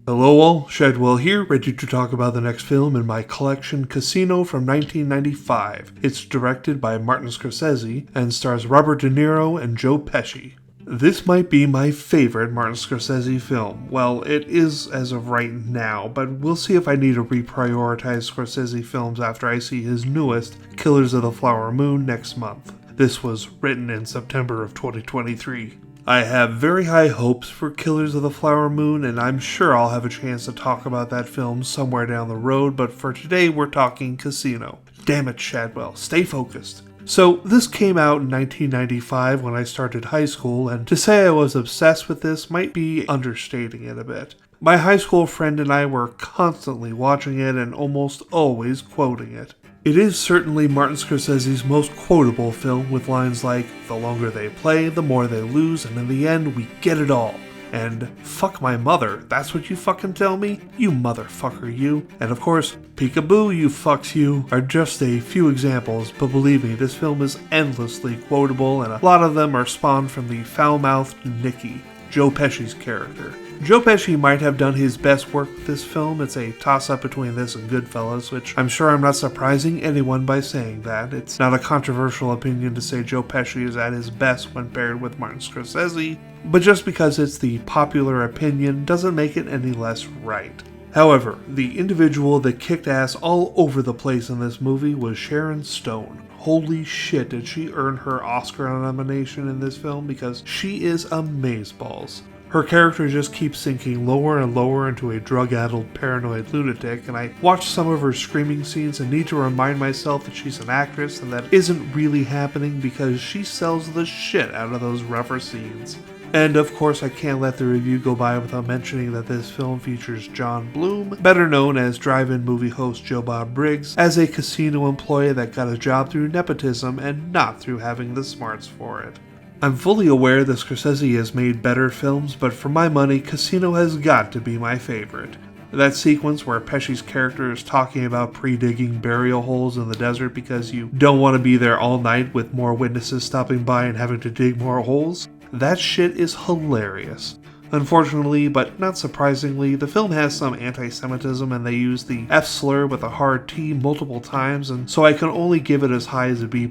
Hello all, Shadwell here, ready to talk about the next film in my collection, Casino from 1995. It's directed by Martin Scorsese and stars Robert De Niro and Joe Pesci. This might be my favorite Martin Scorsese film. Well, it is as of right now, but we'll see if I need to reprioritize Scorsese films after I see his newest, Killers of the Flower Moon, next month. This was written in September of 2023. I have very high hopes for Killers of the Flower Moon, and I'm sure I'll have a chance to talk about that film somewhere down the road, but for today we're talking Casino. Damn it, Shadwell, stay focused. So, this came out in 1995 when I started high school, and to say I was obsessed with this might be understating it a bit. My high school friend and I were constantly watching it and almost always quoting it. It is certainly Martin Scorsese's most quotable film, with lines like, "The longer they play, the more they lose, and in the end, we get it all." And, "Fuck my mother, that's what you fucking tell me? You motherfucker, you." And of course, "Peekaboo, you fucks, you," are just a few examples, but believe me, this film is endlessly quotable, and a lot of them are spawned from the foul-mouthed Nicky, Joe Pesci's character. Joe Pesci might have done his best work with this film. It's a toss-up between this and Goodfellas, which I'm sure I'm not surprising anyone by saying that. It's not a controversial opinion to say Joe Pesci is at his best when paired with Martin Scorsese, but just because it's the popular opinion doesn't make it any less right. However, the individual that kicked ass all over the place in this movie was Sharon Stone. Holy shit, did she earn her Oscar nomination in this film, because she is amazeballs. Her character just keeps sinking lower and lower into a drug-addled paranoid lunatic, and I watch some of her screaming scenes and need to remind myself that she's an actress and that isn't really happening, because she sells the shit out of those rougher scenes. And of course, I can't let the review go by without mentioning that this film features John Bloom, better known as drive-in movie host Joe Bob Briggs, as a casino employee that got a job through nepotism and not through having the smarts for it. I'm fully aware that Scorsese has made better films, but for my money, Casino has got to be my favorite. That sequence where Pesci's character is talking about pre-digging burial holes in the desert because you don't want to be there all night with more witnesses stopping by and having to dig more holes, that shit is hilarious. Unfortunately, but not surprisingly, the film has some anti-Semitism and they use the F slur with a hard T multiple times, and so I can only give it as high as a B+.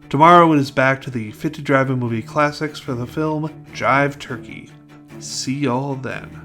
Tomorrow it is back to the 50 drive-in movie classics for the film Jive Turkey. See y'all then.